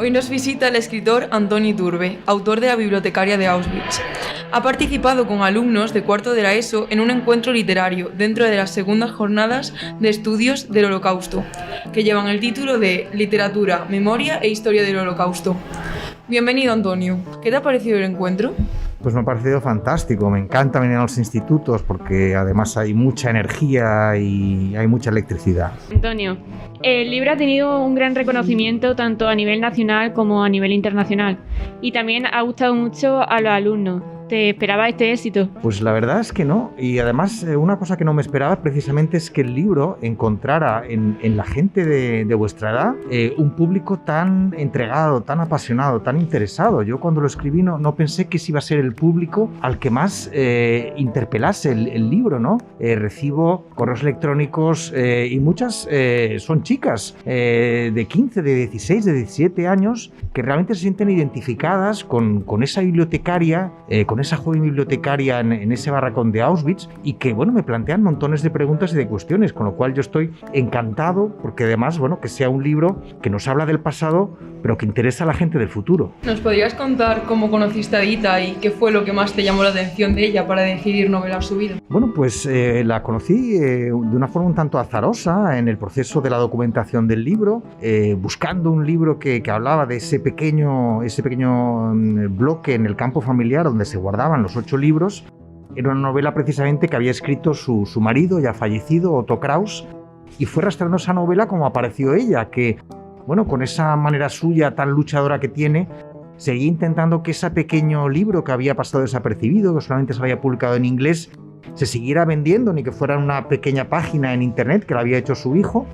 Hoy nos visita el escritor Antoni Iturbe, autor de La bibliotecaria de Auschwitz. Ha participado con alumnos de cuarto de la ESO en un encuentro literario dentro de las segundas jornadas de estudios del Holocausto, que llevan el título de Literatura, Memoria e Historia del Holocausto. Bienvenido, Antonio. ¿Qué te ha parecido el encuentro? Pues me ha parecido fantástico, me encanta venir a los institutos porque además hay mucha energía y hay mucha electricidad. Antonio, el libro ha tenido un gran reconocimiento tanto a nivel nacional como a nivel internacional y también ha gustado mucho a los alumnos. ¿Te esperaba este éxito? Pues la verdad es que no, y además una cosa que no me esperaba precisamente es que el libro encontrara en la gente de vuestra edad un público tan entregado, tan apasionado, tan interesado. Yo cuando lo escribí no pensé que ese iba a ser el público al que más interpelase el libro, ¿no? Recibo correos electrónicos y muchas son chicas de 15, de 16, de 17 años que realmente se sienten identificadas con esa bibliotecaria, con esa joven bibliotecaria en ese barracón de Auschwitz y que, bueno, me plantean montones de preguntas y de cuestiones, con lo cual yo estoy encantado porque además, bueno, que sea un libro que nos habla del pasado, pero que interesa a la gente del futuro. ¿Nos podrías contar cómo conociste a Dita y qué fue lo que más te llamó la atención de ella para decidir novelar su vida? Bueno, pues la conocí de una forma un tanto azarosa en el proceso de la documentación del libro, buscando un libro que hablaba de ese pequeño bloque en el campo familiar donde se guardaban los 8 libros. Era una novela precisamente que había escrito su marido, ya fallecido, Otto Kraus, y fue rastreando esa novela como apareció ella, que, bueno, con esa manera suya tan luchadora que tiene, seguía intentando que ese pequeño libro que había pasado desapercibido, que solamente se había publicado en inglés, se siguiera vendiendo, ni que fuera una pequeña página en internet que la había hecho su hijo.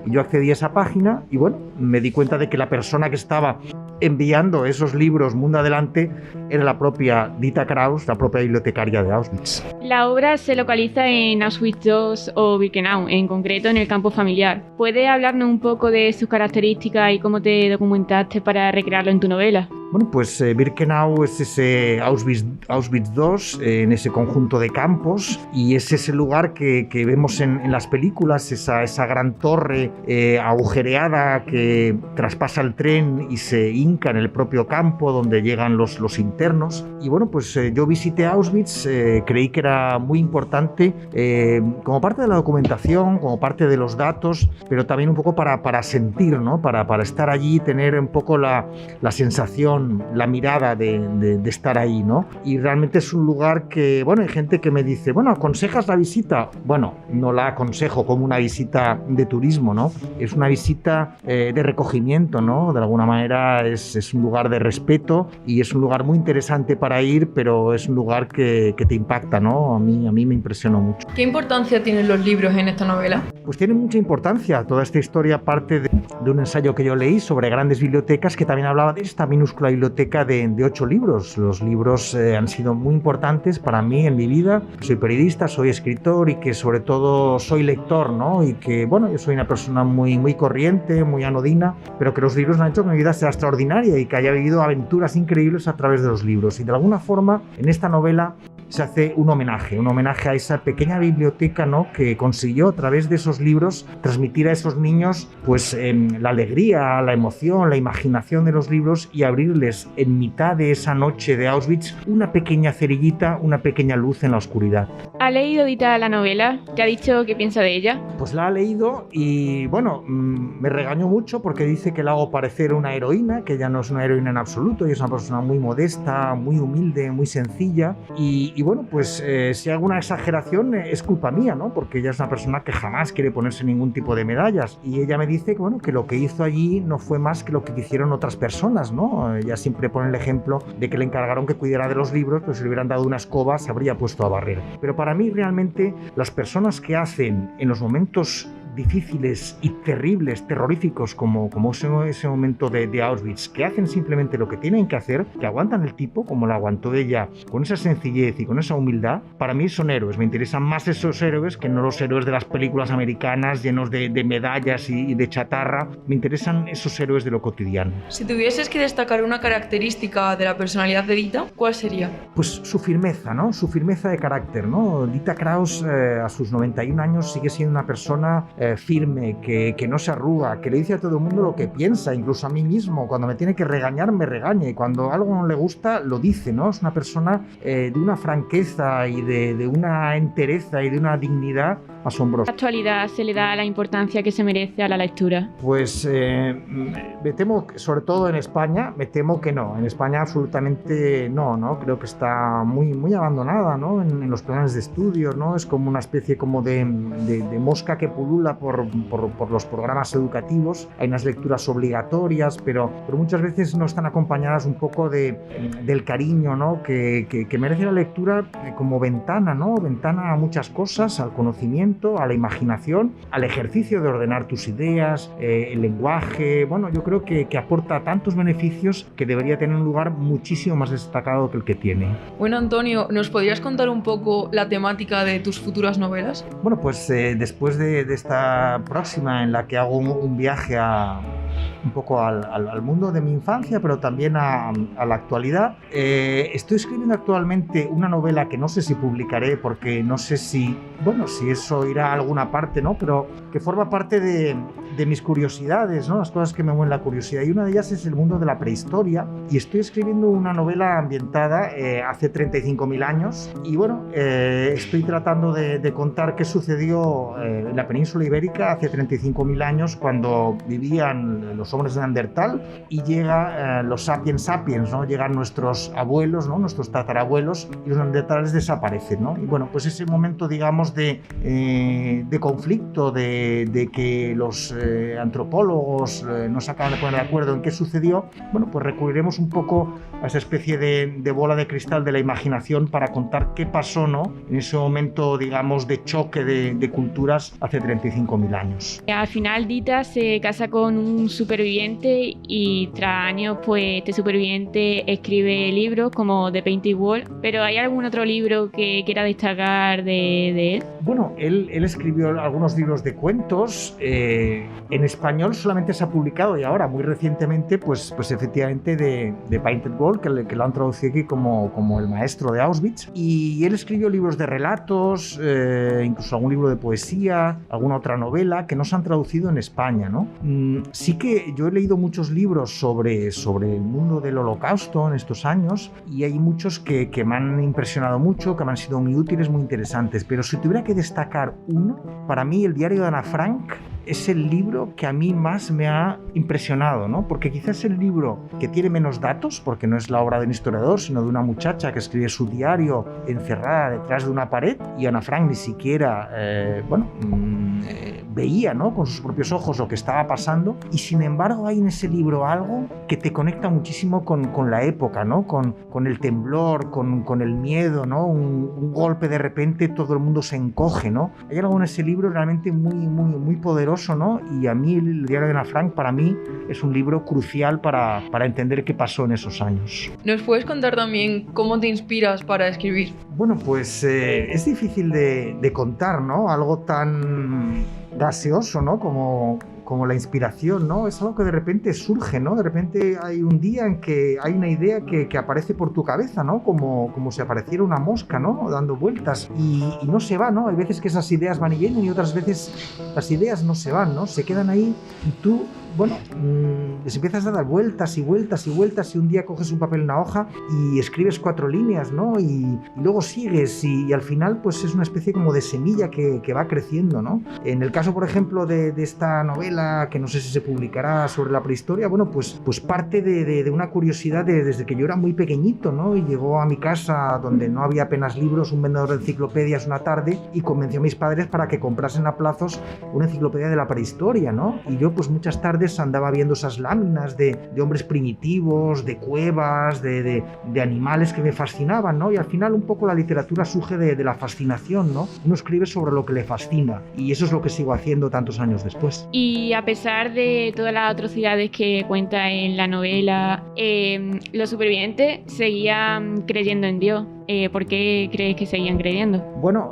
Y yo accedí a esa página y, bueno, me di cuenta de que la persona que estaba enviando esos libros mundo adelante era la propia Dita Kraus, la propia bibliotecaria de Auschwitz. La obra se localiza en Auschwitz II o Birkenau, en concreto en el campo familiar. ¿Puedes hablarnos un poco de sus características y cómo te documentaste para recrearlo en tu novela? Bueno, pues Birkenau es ese Auschwitz II, en ese conjunto de campos, y es ese lugar que vemos en las películas, esa gran torre agujereada que traspasa el tren y se hinca en el propio campo donde llegan los internos. Y bueno, pues yo visité Auschwitz, creí que era muy importante como parte de la documentación, como parte de los datos, pero también un poco para sentir, ¿no? Para estar allí, tener un poco la sensación, la mirada de estar ahí, ¿no? Y realmente es un lugar que, bueno, hay gente que me dice, bueno, ¿aconsejas la visita? Bueno, no la aconsejo como una visita de turismo, ¿no? Es una visita de recogimiento, ¿no? De alguna manera es un lugar de respeto y es un lugar muy interesante para ir, pero es un lugar que te impacta, ¿no? A mí me impresionó mucho. ¿Qué importancia tienen los libros en esta novela? Pues tiene mucha importancia. Toda esta historia parte de un ensayo que yo leí sobre grandes bibliotecas que también hablaba de esta minúscula biblioteca de 8 libros. Los libros han sido muy importantes para mí en mi vida. Soy periodista, soy escritor y que sobre todo soy lector, ¿no? Y que, bueno, yo soy una persona muy corriente, muy anodina, pero que los libros han hecho que mi vida sea extraordinaria y que haya vivido aventuras increíbles a través de los libros. Y de alguna forma, en esta novela se hace un homenaje a esa pequeña biblioteca, ¿no? Que consiguió a través de esos libros transmitir a esos niños pues la alegría, la emoción, la imaginación de los libros y abrirles en mitad de esa noche de Auschwitz una pequeña cerillita, una pequeña luz en la oscuridad. ¿Ha leído Dita la novela? ¿Te ha dicho qué piensa de ella? Pues la ha leído y, bueno, me regañó mucho porque dice que la hago parecer una heroína, que ella no es una heroína en absoluto, ella es una persona muy modesta, muy humilde, muy sencilla y bueno, pues si hago una exageración es culpa mía, ¿no? Porque ella es una persona que jamás quiere ponerse ningún tipo de medallas y ella me dice que, bueno, que lo que hizo allí no fue más que lo que hicieron otras personas, ¿no? Ella siempre pone el ejemplo de que le encargaron que cuidara de los libros, pues si le hubieran dado una escoba se habría puesto a barrer. Pero para mí realmente las personas que hacen en los momentos difíciles y terribles, terroríficos como ese momento de Auschwitz, que hacen simplemente lo que tienen que hacer, que aguantan el tipo como lo aguantó ella, con esa sencillez y con esa humildad, para mí son héroes. Me interesan más esos héroes que no los héroes de las películas americanas llenos de medallas y de chatarra. Me interesan esos héroes de lo cotidiano. Si tuvieses que destacar una característica de la personalidad de Dita, ¿cuál sería? Pues su firmeza, ¿no? Su firmeza de carácter, ¿no? Dita Kraus a sus 91 años sigue siendo una persona firme, que no se arruga, que le dice a todo el mundo lo que piensa, incluso a mí mismo. Cuando me tiene que regañar, me regaña, y cuando algo no le gusta, lo dice, ¿no? Es una persona de una franqueza y de una entereza y de una dignidad asombrosa. ¿En la actualidad se le da la importancia que se merece a la lectura? Pues me temo, sobre todo en España, me temo que no. En España absolutamente no. Creo que está muy abandonada, ¿no? En los planes de estudios, ¿no? Es como una especie como de mosca que pulula por los programas educativos. Hay unas lecturas obligatorias, pero muchas veces no están acompañadas un poco del cariño, ¿no? que merece la lectura como ventana, ¿no? Ventana a muchas cosas, al conocimiento, a la imaginación, al ejercicio de ordenar tus ideas, el lenguaje. Bueno, yo creo que aporta tantos beneficios que debería tener un lugar muchísimo más destacado que el que tiene. Bueno, Antonio, ¿nos podrías contar un poco la temática de tus futuras novelas? Bueno, pues después de esta próxima, en la que hago un viaje un poco al mundo de mi infancia, pero también a la actualidad, estoy escribiendo actualmente una novela que no sé si publicaré, porque no sé si eso irá a alguna parte, ¿no? Pero que forma parte de mis curiosidades, ¿no? Las cosas que me mueven la curiosidad, y una de ellas es el mundo de la prehistoria, y estoy escribiendo una novela ambientada hace 35.000 años, y bueno, estoy tratando de contar qué sucedió en la península ibérica hace 35.000 años, cuando vivían los hombres de Neandertal y llega los sapiens, ¿no? Llegan nuestros abuelos, ¿no? Nuestros tatarabuelos, y los neandertales desaparecen, ¿no? Y bueno, pues ese momento, digamos, de conflicto, de que los antropólogos no se acaban de poner de acuerdo en qué sucedió, bueno, pues recurriremos un poco a esa especie de bola de cristal de la imaginación para contar qué pasó, ¿no? En ese momento, digamos, de choque de culturas hace 35.000 años. Al final, Dita se casa con un superviviente, y tras años, pues este superviviente escribe libros como The Painted Wall. ¿Pero hay algún otro libro que quiera destacar de él? Bueno, él escribió algunos libros de cuentos. En español solamente se ha publicado, y ahora muy recientemente, pues efectivamente de Painted Wall, que lo han traducido aquí como el maestro de Auschwitz. Y él escribió libros de relatos, incluso algún libro de poesía, alguna otra novela que no se han traducido en España, ¿no? Sí que yo he leído muchos libros sobre el mundo del Holocausto en estos años, y hay muchos que me han impresionado mucho, que me han sido muy útiles, muy interesantes, pero si tuviera que destacar uno, para mí el diario de Ana Frank es el libro que a mí más me ha impresionado, ¿no? Porque quizás es el libro que tiene menos datos, porque no es la obra de un historiador, sino de una muchacha que escribe su diario encerrada detrás de una pared, y Ana Frank ni siquiera veía, ¿no? Con sus propios ojos lo que estaba pasando, y sin embargo hay en ese libro algo que te conecta muchísimo con la época, ¿no? Con el temblor, con el miedo, ¿no? Un golpe, de repente todo el mundo se encoge, ¿no? Hay algo en ese libro realmente muy poderoso, ¿no? Y a mí el diario de Ana Frank, para mí, es un libro crucial para entender qué pasó en esos años. ¿Nos puedes contar también cómo te inspiras para escribir? Bueno, pues es difícil de contar, ¿no? Algo tan gaseoso, ¿no? Como la inspiración, ¿no? Es algo que de repente surge, ¿no? De repente hay un día en que hay una idea que aparece por tu cabeza, ¿no? Como si apareciera una mosca, ¿no? Dando vueltas, y no se va, ¿no? Hay veces que esas ideas van y vienen, y otras veces las ideas no se van, ¿no? Se quedan ahí, y tú, bueno, les empiezas a dar vueltas y vueltas y vueltas, y un día coges un papel, una hoja, y escribes 4 líneas, ¿no? Y luego sigues, y al final pues es una especie como de semilla que va creciendo, ¿no? En el caso, por ejemplo, de esta novela, que no sé si se publicará, sobre la prehistoria, bueno, pues parte de una curiosidad desde que yo era muy pequeñito, ¿no? Y llegó a mi casa, donde no había apenas libros, un vendedor de enciclopedias una tarde, y convenció a mis padres para que comprasen a plazos una enciclopedia de la prehistoria, ¿no? Y yo pues muchas tardes andaba viendo esas láminas de hombres primitivos, de cuevas, de animales que me fascinaban, ¿no? Y al final un poco la literatura surge de la fascinación, ¿no? Uno escribe sobre lo que le fascina, y eso es lo que sigo haciendo tantos años después. Y a pesar de todas las atrocidades que cuenta en la novela, los supervivientes seguían creyendo en Dios. ¿Por qué crees que seguían creyendo? Bueno,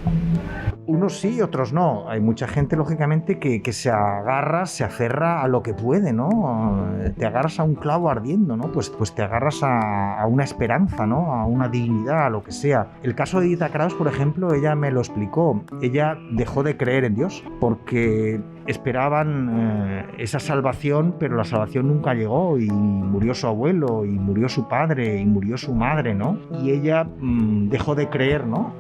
unos sí, otros no. Hay mucha gente, lógicamente, que se agarra, se aferra a lo que puede, ¿no? Te agarras a un clavo ardiendo, ¿no? Pues te agarras a una esperanza, ¿no? A una dignidad, a lo que sea. El caso de Edith Krauss, por ejemplo, ella me lo explicó. Ella dejó de creer en Dios porque esperaban esa salvación, pero la salvación nunca llegó y murió su abuelo y murió su padre y murió su madre, ¿no? Y ella dejó de creer, ¿no?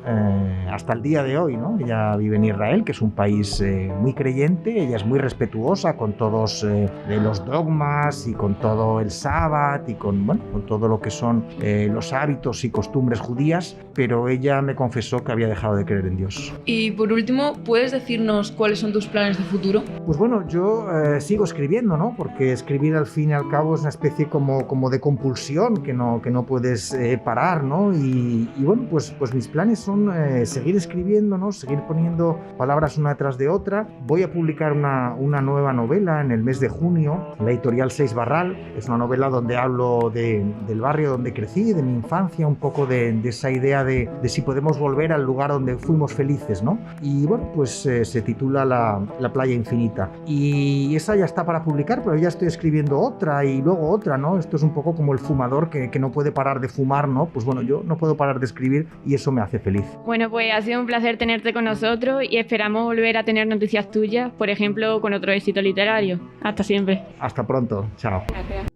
Hasta el día de hoy, ¿no? Ella vive en Israel, que es un país muy creyente, ella es muy respetuosa con todos los dogmas y con todo el sábado y con todo lo que son los hábitos y costumbres judías, pero ella me confesó que había dejado de creer en Dios. Y por último, ¿puedes decirnos cuáles son tus planes de futuro? Pues bueno, yo sigo escribiendo, ¿no? Porque escribir al fin y al cabo es una especie como de compulsión que no puedes parar, ¿no? Y bueno, pues mis planes son seguir escribiendo, ¿no? Seguir poniendo palabras una tras de otra. Voy a publicar una nueva novela en el mes de junio, la editorial Seis Barral. Es una novela donde hablo del barrio donde crecí, de mi infancia, un poco de esa idea de si podemos volver al lugar donde fuimos felices, ¿no? Y bueno, pues se titula La playa infinita. Y esa ya está para publicar, pero ya estoy escribiendo otra y luego otra, ¿no? Esto es un poco como el fumador que no puede parar de fumar, ¿no? Pues bueno, yo no puedo parar de escribir y eso me hace feliz. Bueno, pues ha sido un placer tenerte con nosotros y esperamos volver a tener noticias tuyas, por ejemplo, con otro éxito literario. Hasta siempre. Hasta pronto. Chao. Gracias.